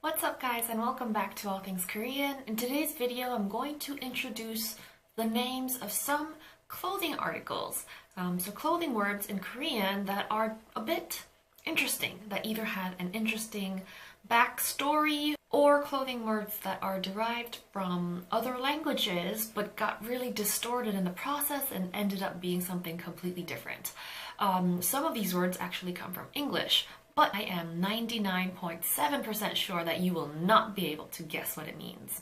What's up guys, and welcome back to All Things Korean. In today's video, I'm going to introduce the names of some clothing articles. So clothing words in Korean that are a bit interesting, that either had an interesting backstory or clothing words that are derived from other languages but got really distorted in the process and ended up being something completely different. Some of these words actually come from English, but I am 99.7% sure that you will not be able to guess what it means.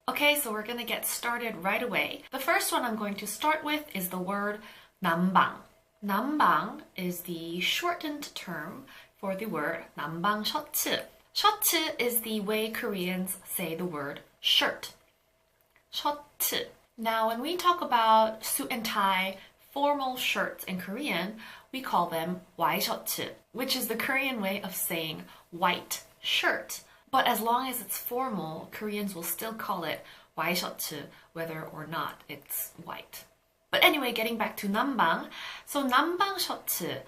Okay, so we're gonna get started right away. The first one I'm going to start with is the word Numba. Numba is the shortened term for the word 남방셔츠. 셔츠 is the way Koreans say the word shirt. 셔츠. Now, when we talk about suit and tie formal shirts in Korean, we call them 와이셔츠, which is the Korean way of saying white shirt. But as long as it's formal, Koreans will still call it 와이셔츠, whether or not it's white. But anyway, getting back to 남방. So 남방셔츠.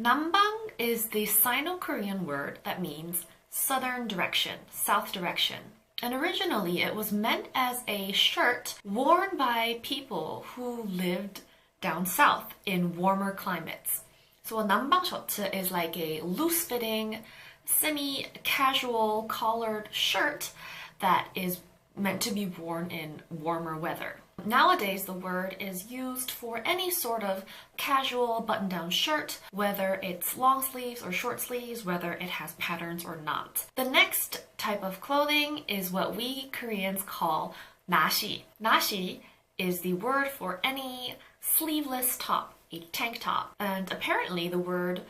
남방 is the Sino-Korean word that means southern direction, south direction. And originally it was meant as a shirt worn by people who lived down south in warmer climates. So a 남방셔츠 is like a loose-fitting, semi-casual collared shirt that is meant to be worn in warmer weather. Nowadays, the word is used for any sort of casual button-down shirt, whether it's long sleeves or short sleeves, whether it has patterns or not. The next type of clothing is what we Koreans call Mashie. Mashie is the word for any sleeveless top, a tank top. And apparently the word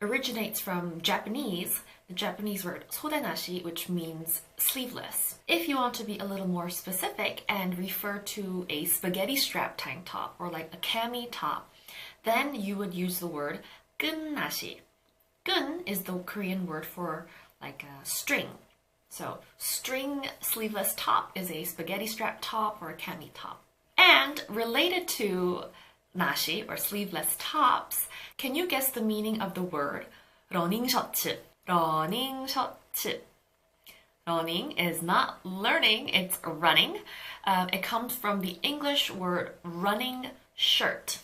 originates from Japanese, the Japanese word 소대나시, which means sleeveless. If you want to be a little more specific and refer to a spaghetti strap tank top or like a cami top, then you would use the word 끈나시. 끈 is the Korean word for like a string. So string sleeveless top is a spaghetti strap top or a cami top. And related to 나시 or sleeveless tops, can you guess the meaning of the word 러닝셔츠? 러닝셔츠. Running is not learning, it's running. It comes from the English word running shirt.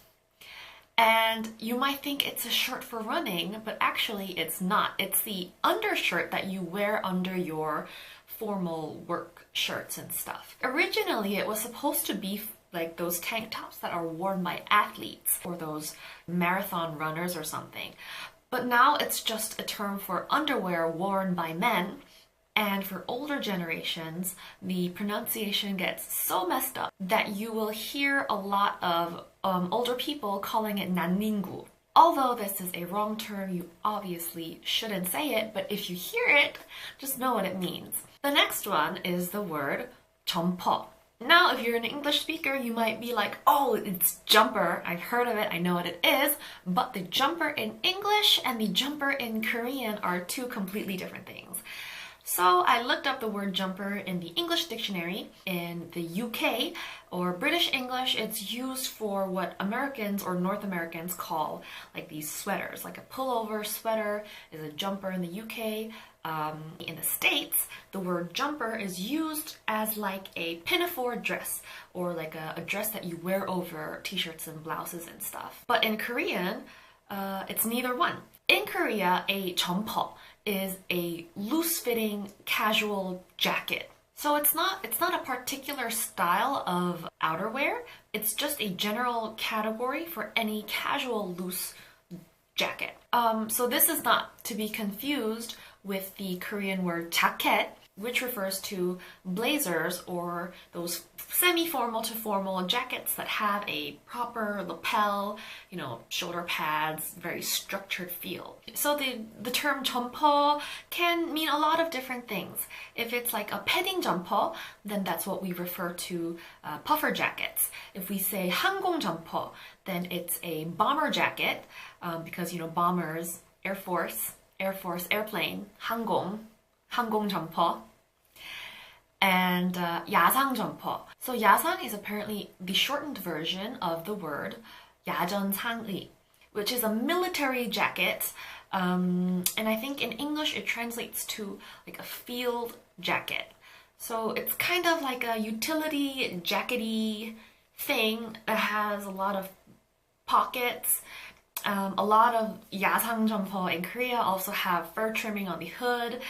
And you might think it's a shirt for running, but actually it's not. It's the undershirt that you wear under your formal work shirts and stuff. Originally, it was supposed to be like those tank tops that are worn by athletes or those marathon runners or something. But now it's just a term for underwear worn by men. And for older generations, the pronunciation gets so messed up that you will hear a lot of older people calling it 난닝구. Although this is a wrong term, you obviously shouldn't say it, but if you hear it, just know what it means. The next one is the word 점퍼. Now, if you're an English speaker, you might be like, oh, it's jumper. I've heard of it. I know what it is. But the jumper in English and the jumper in Korean are two completely different things. So I looked up the word jumper in the English dictionary. In the UK or British English, it's used for what Americans or North Americans call like these sweaters. Like a pullover sweater is a jumper in the UK. In the States, the word jumper is used as like a pinafore dress or like a dress that you wear over t-shirts and blouses and stuff. But in Korean, it's neither one. In Korea, a 점퍼 is a loose-fitting casual jacket. So it's not a particular style of outerwear. It's just a general category for any casual loose jacket. So this is not to be confused with the Korean word jacket, which refers to blazers or those semi-formal to formal jackets that have a proper lapel, shoulder pads, very structured feel. So the term 점퍼 can mean a lot of different things. If it's like a padding 점퍼, then that's what we refer to puffer jackets. If we say 항공 점퍼, then it's a bomber jacket because bombers, Air Force, airplane, 항공 점퍼. And 야상 점퍼. So 야상 is apparently the shortened version of the word 야전상의. which is a military jacket. And I think in English it translates to like a field jacket. So it's kind of like a utility jackety thing that has a lot of pockets. A lot of 야상 jumper in Korea also have fur trimming on the hood.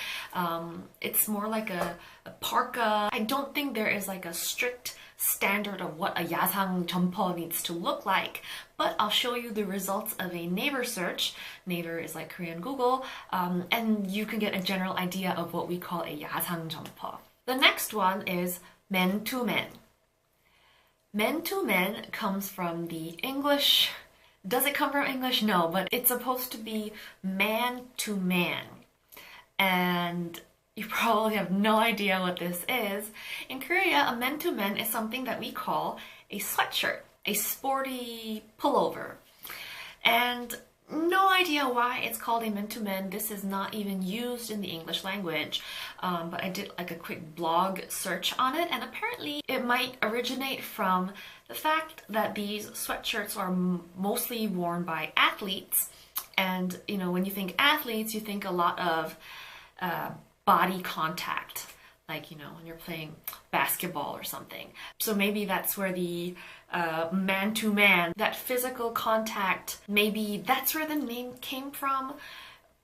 It's more like a parka. I don't think there is like a strict standard of what a 야상 jumper needs to look like, but I'll show you the results of a Naver search. Naver is like Korean Google, and you can get a general idea of what we call a 야상 jumper. The next one is men to men. Men to men comes from the English. Does it come from English? No, but it's supposed to be man to man. And you probably have no idea what this is. In Korea, a men to men is something that we call a sweatshirt, a sporty pullover. And no idea why it's called a men to men. This is not even used in the English language. But I did like a quick blog search on it, and apparently it might originate from the fact that these sweatshirts are mostly worn by athletes. And you know, when you think athletes, you think a lot of body contact, like, you know, when you're playing basketball or something. So maybe that's where the man to man, that physical contact, maybe that's where the name came from.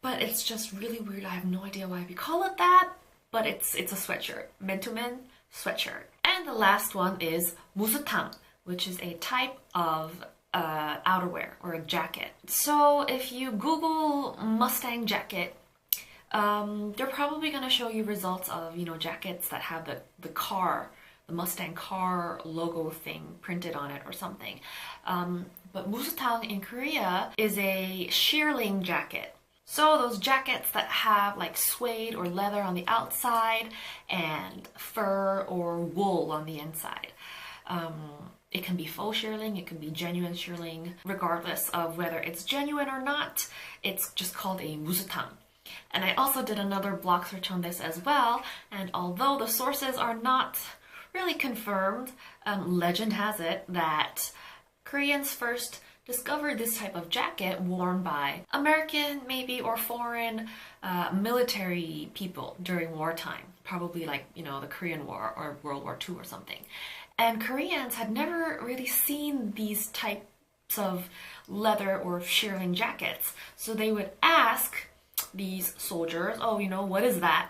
But it's just really weird. I have no idea why we call it that, but it's a sweatshirt. Men to men sweatshirt. And the last one is Mustang, which is a type of outerwear or a jacket. So if you Google Mustang jacket, they're probably going to show you results of, you know, jackets that have the car, the Mustang car logo thing printed on it or something. But Mustang in Korea is a shearling jacket. So those jackets that have like suede or leather on the outside and fur or wool on the inside. It can be faux shearling, it can be genuine shearling. Regardless of whether it's genuine or not, it's just called a Mustang. And I also did another blog search on this as well, and although the sources are not really confirmed, legend has it that Koreans first discovered this type of jacket worn by American, maybe, or foreign military people during wartime. Probably like, you know, the Korean War or World War II or something. And Koreans had never really seen these types of leather or shearling jackets. So they would ask these soldiers, oh, you know, what is that?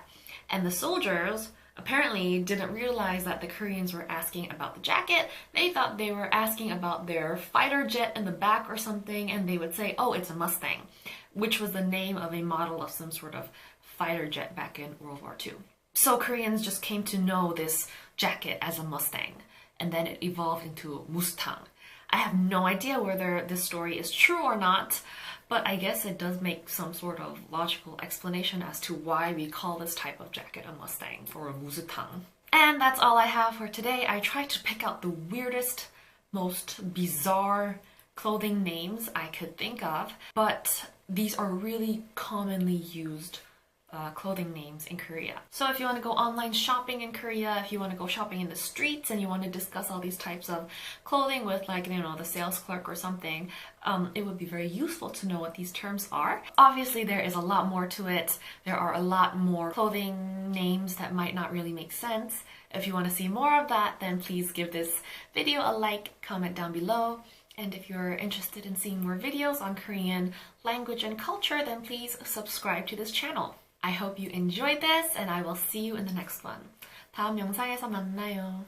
And the soldiers apparently didn't realize that the Koreans were asking about the jacket. They thought they were asking about their fighter jet in the back or something, and they would say, oh, it's a Mustang, which was the name of a model of some sort of fighter jet back in World War II. So Koreans just came to know this jacket as a Mustang, and then it evolved into Mustang. I have no idea whether this story is true or not, but I guess it does make some sort of logical explanation as to why we call this type of jacket a Mustang or a Mustang. And that's all I have for today. I tried to pick out the weirdest, most bizarre clothing names I could think of, but these are really commonly used clothing names in Korea. So if you want to go online shopping in Korea, if you want to go shopping in the streets and you want to discuss all these types of clothing with, like, you know, the sales clerk or something, it would be very useful to know what these terms are. Obviously there is a lot more to it. There are a lot more clothing names that might not really make sense. If you want to see more of that, then please give this video a like, comment down below. And if you're interested in seeing more videos on Korean language and culture, then please subscribe to this channel. I hope you enjoyed this, and I will see you in the next one. 다음 영상에서 만나요.